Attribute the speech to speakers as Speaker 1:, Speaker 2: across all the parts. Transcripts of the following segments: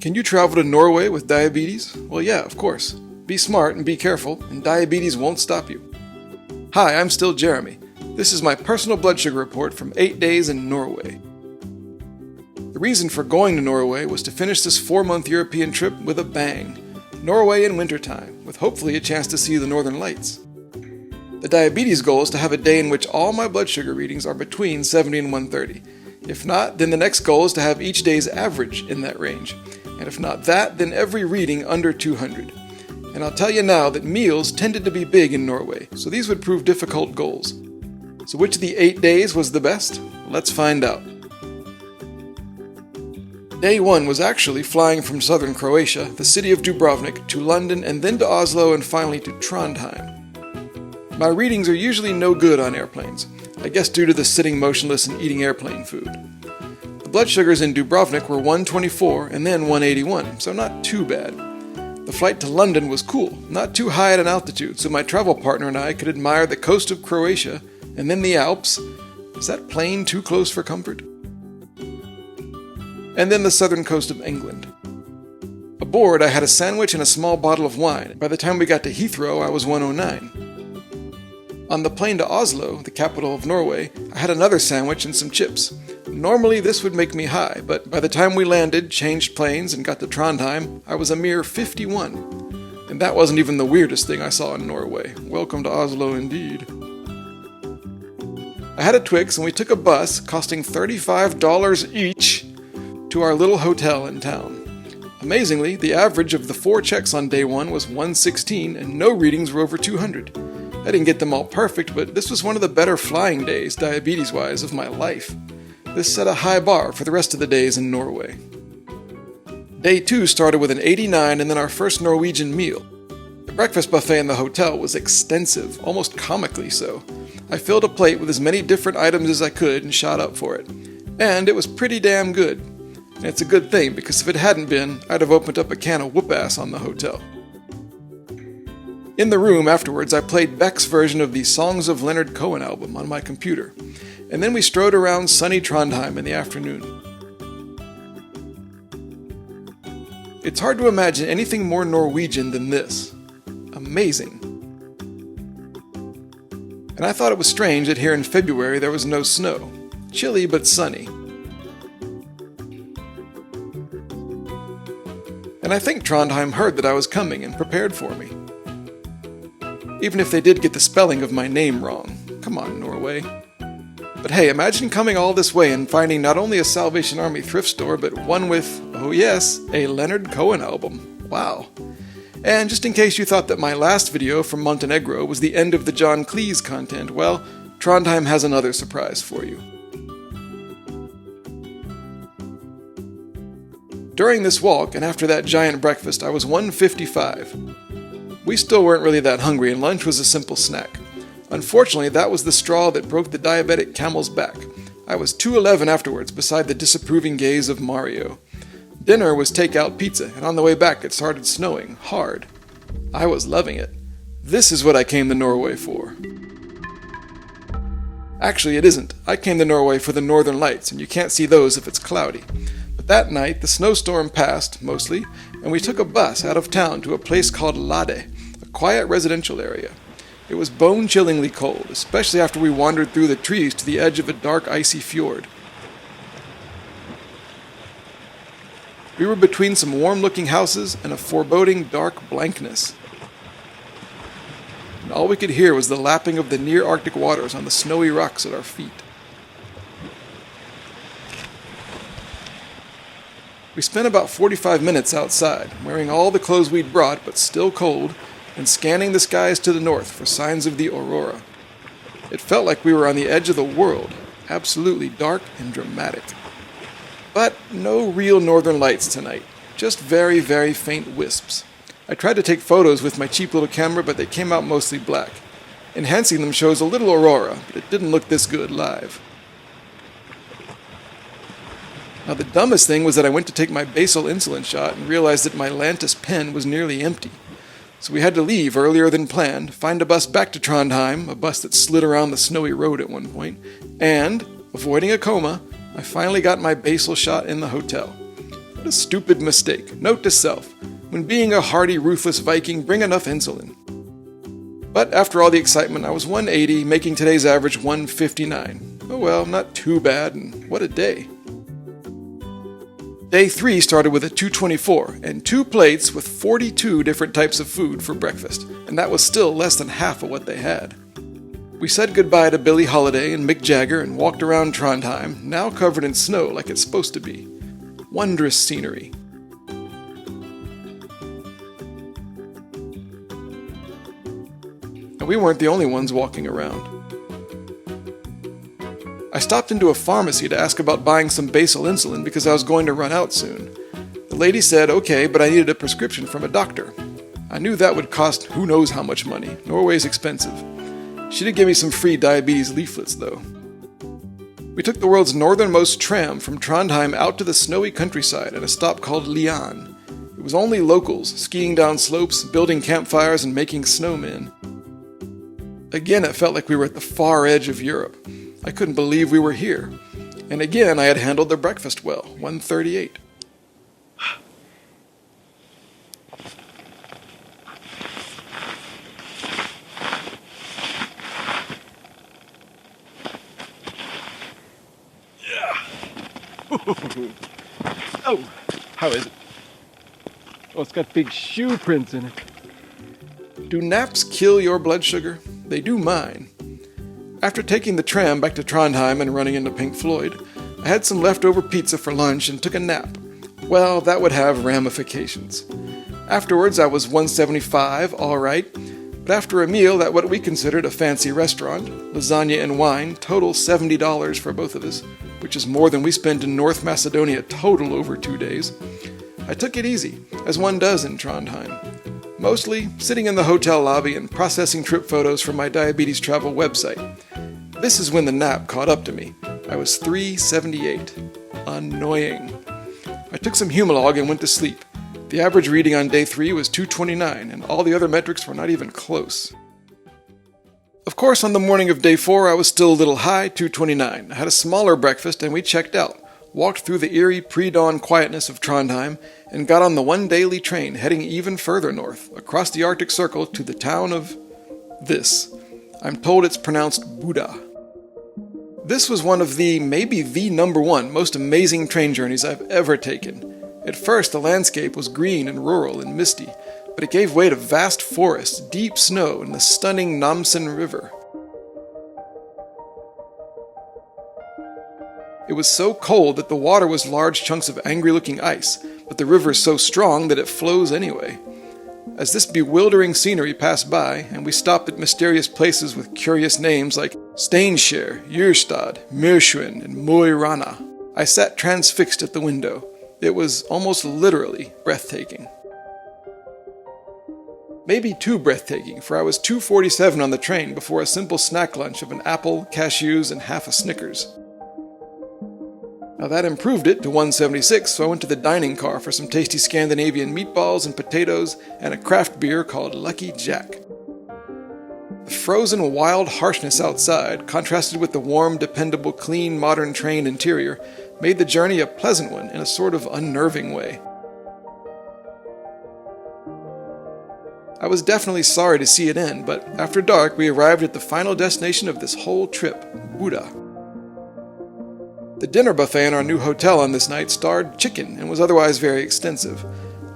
Speaker 1: Can you travel to Norway with diabetes? Well, yeah, of course. Be smart and be careful, and diabetes won't stop you. Hi, I'm still Jeremy. This is my personal blood sugar report from 8 days in Norway. The reason for going to Norway was to finish this 4-month European trip with a bang. Norway in wintertime, with hopefully a chance to see the northern lights. The diabetes goal is to have a day in which all my blood sugar readings are between 70 and 130. If not, then the next goal is to have each day's average in that range. And if not that, then every reading under 200. And I'll tell you now that meals tended to be big in Norway, so these would prove difficult goals. So which of the 8 days was the best? Let's find out. Day 1 was actually flying from southern Croatia, the city of Dubrovnik, to London and then to Oslo and finally to Trondheim. My readings are usually no good on airplanes, I guess due to the sitting motionless and eating airplane food. The blood sugars in Dubrovnik were 124 and then 181, so not too bad. The flight to London was cool, not too high at an altitude, so my travel partner and I could admire the coast of Croatia and then the Alps. Is that plane too close for comfort? And then the southern coast of England. Aboard, I had a sandwich and a small bottle of wine. By the time we got to Heathrow, I was 109. On the plane to Oslo, the capital of Norway, I had another sandwich and some chips. Normally this would make me high, but by the time we landed, changed planes, and got to Trondheim, I was a mere 51. And that wasn't even the weirdest thing I saw in Norway. Welcome to Oslo indeed. I had a Twix and we took a bus, costing $35 each, to our little hotel in town. Amazingly, the average of the 4 checks on day 1 was 116 and no readings were over 200. I didn't get them all perfect, but this was one of the better flying days, diabetes-wise, of my life. This set a high bar for the rest of the days in Norway. Day 2 started with an 89 and then our first Norwegian meal. The breakfast buffet in the hotel was extensive, almost comically so. I filled a plate with as many different items as I could and shot up for it. And it was pretty damn good. And it's a good thing, because if it hadn't been, I'd have opened up a can of whoop-ass on the hotel. In the room afterwards, I played Beck's version of the Songs of Leonard Cohen album on my computer, and then we strode around sunny Trondheim in the afternoon. It's hard to imagine anything more Norwegian than this. Amazing. And I thought it was strange that here in February there was no snow. Chilly but sunny. And I think Trondheim heard that I was coming and prepared for me. Even if they did get the spelling of my name wrong. Come on, Norway. But hey, imagine coming all this way and finding not only a Salvation Army thrift store, but one with, oh yes, a Leonard Cohen album. Wow. And just in case you thought that my last video from Montenegro was the end of the John Cleese content, well, Trondheim has another surprise for you. During this walk, and after that giant breakfast, I was 155. We still weren't really that hungry, and lunch was a simple snack. Unfortunately, that was the straw that broke the diabetic camel's back. I was 211 afterwards, beside the disapproving gaze of Mario. Dinner was takeout pizza, and on the way back it started snowing, hard. I was loving it. This is what I came to Norway for. Actually, it isn't. I came to Norway for the northern lights, and you can't see those if it's cloudy. But that night, the snowstorm passed, mostly, and we took a bus out of town to a place called Lade, a quiet residential area. It was bone-chillingly cold, especially after we wandered through the trees to the edge of a dark, icy fjord. We were between some warm-looking houses and a foreboding dark blankness. And all we could hear was the lapping of the near-Arctic waters on the snowy rocks at our feet. We spent about 45 minutes outside, wearing all the clothes we'd brought, but still cold, and scanning the skies to the north for signs of the aurora. It felt like we were on the edge of the world, absolutely dark and dramatic. But no real northern lights tonight, just very, very faint wisps. I tried to take photos with my cheap little camera, but they came out mostly black. Enhancing them shows a little aurora, but it didn't look this good live. Now the dumbest thing was that I went to take my basal insulin shot and realized that my Lantus pen was nearly empty. So we had to leave earlier than planned, find a bus back to Trondheim, a bus that slid around the snowy road at one point, and, avoiding a coma, I finally got my basal shot in the hotel. What a stupid mistake. Note to self. When being a hardy, ruthless Viking, bring enough insulin. But after all the excitement, I was 180, making today's average 159. Oh well, not too bad, and what a day. Day 3 started with a 224 and 2 plates with 42 different types of food for breakfast, and that was still less than half of what they had. We said goodbye to Billie Holiday and Mick Jagger and walked around Trondheim, now covered in snow like it's supposed to be. Wondrous scenery. And we weren't the only ones walking around. I stopped into a pharmacy to ask about buying some basal insulin because I was going to run out soon. The lady said, okay, but I needed a prescription from a doctor. I knew that would cost who knows how much money. Norway's expensive. She did give me some free diabetes leaflets, though. We took the world's northernmost tram from Trondheim out to the snowy countryside at a stop called Lian. It was only locals, skiing down slopes, building campfires, and making snowmen. Again, it felt like we were at the far edge of Europe. I couldn't believe we were here. And again, I had handled the breakfast well, 138.
Speaker 2: Oh, how is it? Oh, it's got big shoe prints in it.
Speaker 1: Do naps kill your blood sugar? They do mine. After taking the tram back to Trondheim and running into Pink Floyd, I had some leftover pizza for lunch and took a nap. Well, that would have ramifications. Afterwards, I was 175, all right, but after a meal at what we considered a fancy restaurant, lasagna and wine, total $70 for both of us, which is more than we spent in North Macedonia total over 2 days. I took it easy, as one does in Trondheim. Mostly sitting in the hotel lobby and processing trip photos from my diabetes travel website. This is when the nap caught up to me. I was 378. Annoying. I took some Humalog and went to sleep. The average reading on day 3 was 229, and all the other metrics were not even close. Of course, on the morning of day 4, I was still a little high, 229. I had a smaller breakfast and we checked out, walked through the eerie pre-dawn quietness of Trondheim, and got on the one daily train heading even further north, across the Arctic Circle to the town of this. I'm told it's pronounced Buda. This was one of the, maybe the number one, most amazing train journeys I've ever taken. At first, the landscape was green and rural and misty, but it gave way to vast forests, deep snow, and the stunning Namsen River. It was so cold that the water was large chunks of angry-looking ice, but the river is so strong that it flows anyway. As this bewildering scenery passed by, and we stopped at mysterious places with curious names like Steinskjer, Jyrstad, Mørsjøen, and Mo i Rana, I sat transfixed at the window. It was almost literally breathtaking. Maybe too breathtaking, for I was 2:47 on the train before a simple snack lunch of an apple, cashews, and half a Snickers. Now that improved it to 176, so I went to the dining car for some tasty Scandinavian meatballs and potatoes and a craft beer called Lucky Jack. The frozen, wild harshness outside, contrasted with the warm, dependable, clean, modern train interior, made the journey a pleasant one in a sort of unnerving way. I was definitely sorry to see it end, but after dark we arrived at the final destination of this whole trip, Buda. The dinner buffet in our new hotel on this night starred chicken and was otherwise very extensive.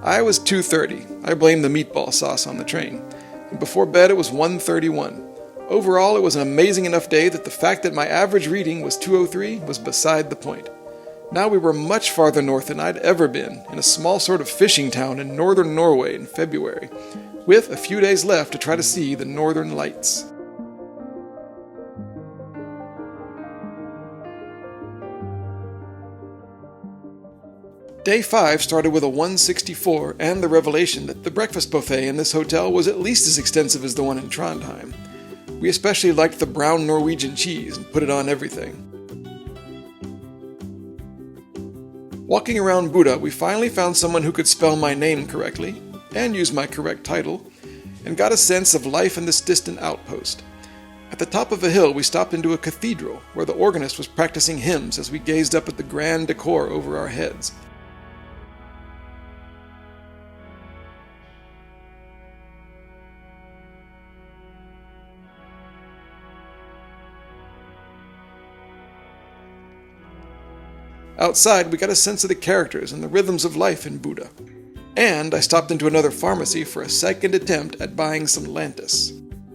Speaker 1: I was 230. I blamed the meatball sauce on the train. And before bed it was 131. Overall, it was an amazing enough day that the fact that my average reading was 203 was beside the point. Now we were much farther north than I'd ever been, in a small sort of fishing town in northern Norway in February, with a few days left to try to see the northern lights. Day 5 started with a 164 and the revelation that the breakfast buffet in this hotel was at least as extensive as the one in Trondheim. We especially liked the brown Norwegian cheese and put it on everything. Walking around Buda, we finally found someone who could spell my name correctly, and use my correct title, and got a sense of life in this distant outpost. At the top of a hill, we stopped into a cathedral, where the organist was practicing hymns as we gazed up at the grand decor over our heads. Outside, we got a sense of the characters and the rhythms of life in Buda. And I stopped into another pharmacy for a second attempt at buying some Lantus.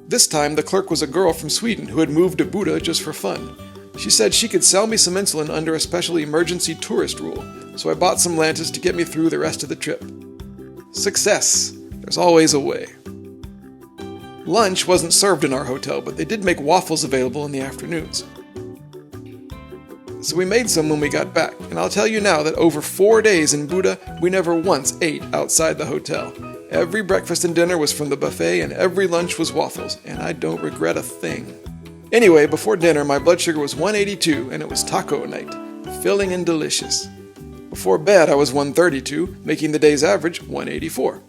Speaker 1: This time, the clerk was a girl from Sweden who had moved to Buda just for fun. She said she could sell me some insulin under a special emergency tourist rule, so I bought some Lantus to get me through the rest of the trip. Success! There's always a way. Lunch wasn't served in our hotel, but they did make waffles available in the afternoons. So we made some when we got back, and I'll tell you now that over 4 days in Buda, we never once ate outside the hotel. Every breakfast and dinner was from the buffet, and every lunch was waffles, and I don't regret a thing. Anyway, before dinner, my blood sugar was 182, and it was taco night, filling and delicious. Before bed, I was 132, making the day's average 184.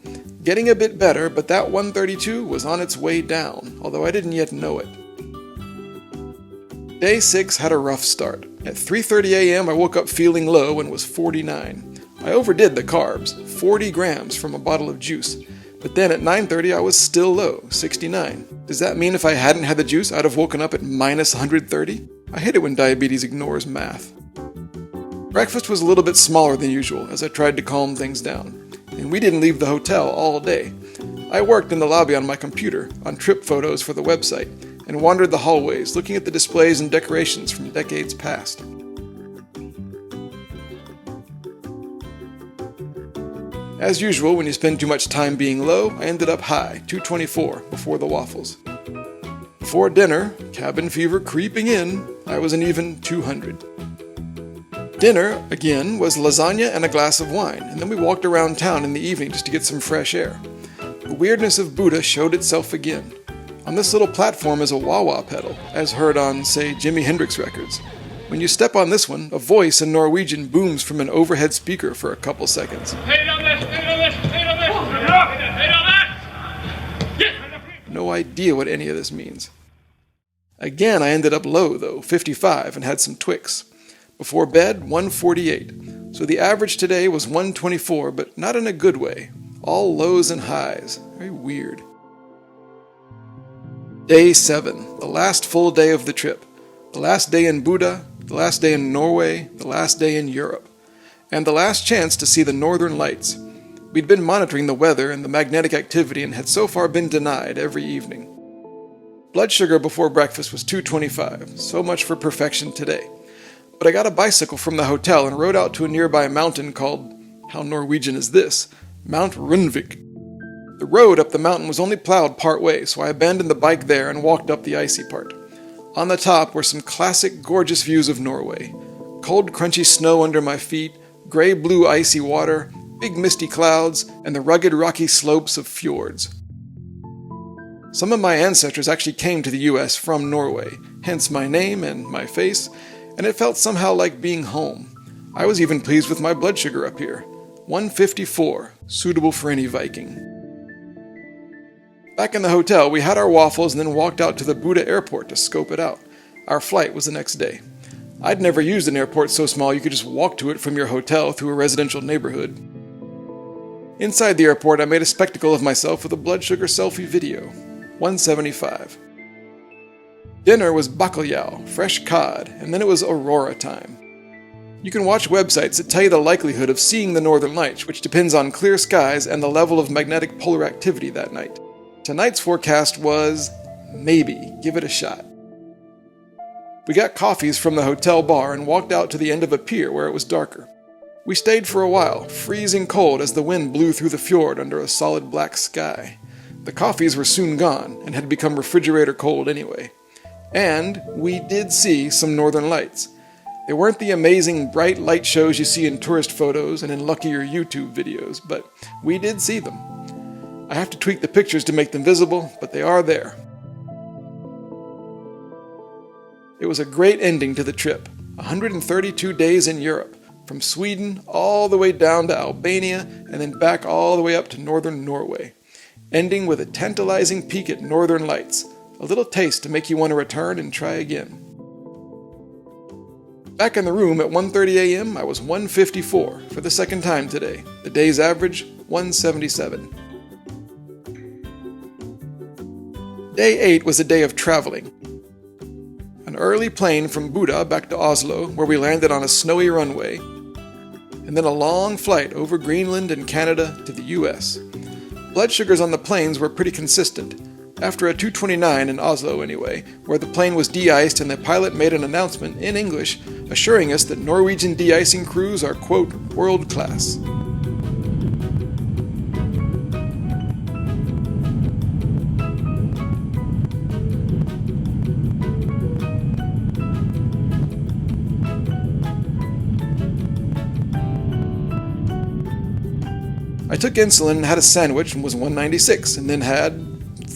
Speaker 1: Getting a bit better, but that 132 was on its way down, although I didn't yet know it. Day 6 had a rough start. At 3:30 a.m., I woke up feeling low and was 49. I overdid the carbs, 40 grams from a bottle of juice. But then at 9:30, I was still low, 69. Does that mean if I hadn't had the juice, I'd have woken up at minus 130? I hate it when diabetes ignores math. Breakfast was a little bit smaller than usual as I tried to calm things down. And we didn't leave the hotel all day. I worked in the lobby on my computer, on trip photos for the website, and wandered the hallways looking at the displays and decorations from decades past. As usual, when you spend too much time being low, I ended up high, 224, before the waffles. Before dinner, cabin fever creeping in, I was an even 200. Dinner, again, was lasagna and a glass of wine, and then we walked around town in the evening just to get some fresh air. The weirdness of Buda showed itself again. On this little platform is a wah-wah pedal, as heard on, say, Jimi Hendrix records. When you step on this one, a voice in Norwegian booms from an overhead speaker for a couple seconds. No idea what any of this means. Again, I ended up low, though, 55, and had some Twix. Before bed, 148. So the average today was 124, but not in a good way. All lows and highs. Very weird. Day 7, the last full day of the trip. The last day in Buda, the last day in Norway, the last day in Europe. And the last chance to see the northern lights. We'd been monitoring the weather and the magnetic activity and had so far been denied every evening. Blood sugar before breakfast was 225, so much for perfection today. But I got a bicycle from the hotel and rode out to a nearby mountain called, how Norwegian is this, Mount Runvik. The road up the mountain was only plowed part way, so I abandoned the bike there and walked up the icy part. On the top were some classic, gorgeous views of Norway. Cold, crunchy snow under my feet, gray-blue icy water, big misty clouds, and the rugged, rocky slopes of fjords. Some of my ancestors actually came to the U.S. from Norway, hence my name and my face, and it felt somehow like being home. I was even pleased with my blood sugar up here. 154, suitable for any Viking. Back in the hotel, we had our waffles and then walked out to the Buda airport to scope it out. Our flight was the next day. I'd never used an airport so small you could just walk to it from your hotel through a residential neighborhood. Inside the airport, I made a spectacle of myself with a blood sugar selfie video. 175. Dinner was bacalhau, fresh cod, and then it was aurora time. You can watch websites that tell you the likelihood of seeing the northern lights, which depends on clear skies and the level of magnetic polar activity that night. Tonight's forecast was, maybe, give it a shot. We got coffees from the hotel bar and walked out to the end of a pier where it was darker. We stayed for a while, freezing cold as the wind blew through the fjord under a solid black sky. The coffees were soon gone and had become refrigerator cold anyway. And we did see some northern lights. They weren't the amazing bright light shows you see in tourist photos and in luckier YouTube videos, but we did see them. I have to tweak the pictures to make them visible, but they are there. It was a great ending to the trip. 132 days in Europe, from Sweden all the way down to Albania and then back all the way up to northern Norway, ending with a tantalizing peek at northern lights, a little taste to make you want to return and try again. Back in the room at 1:30 a.m., I was 154 for the second time today. The day's average, 177. Day 8 was a day of traveling. An an early plane from Buda back to Oslo, where we landed on a snowy runway, and then a long flight over Greenland and Canada to the US. Blood sugars on the planes were pretty consistent. After a 229 in Oslo anyway, where the plane was de-iced and the pilot made an announcement in English assuring us that Norwegian de-icing crews are, quote, world class. I took insulin and had a sandwich and was 196, and then had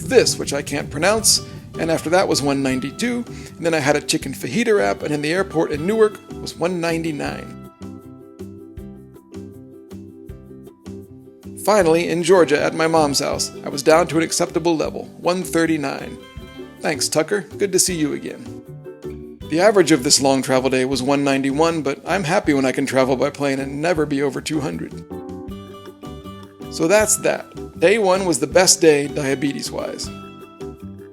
Speaker 1: this, which I can't pronounce, and after that was 192, and then I had a chicken fajita wrap, and in the airport in Newark was 199. Finally, in Georgia at my mom's house, I was down to an acceptable level, 139. Thanks, Tucker. Good to see you again. The average of this long travel day was 191, but I'm happy when I can travel by plane and never be over 200. So that's that. Day 1 was the best day diabetes-wise.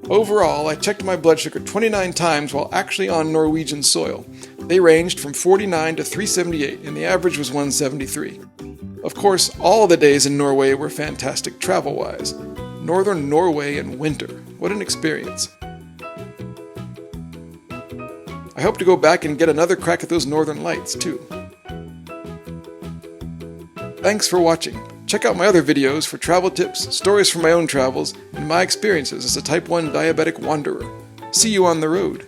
Speaker 1: Overall, I checked my blood sugar 29 times while actually on Norwegian soil. They ranged from 49 to 378, and the average was 173. Of course, all the days in Norway were fantastic travel-wise. Northern Norway in winter. What an experience. I hope to go back and get another crack at those northern lights, too. Thanks for watching. Check out my other videos for travel tips, stories from my own travels, and my experiences as a type 1 diabetic wanderer. See you on the road.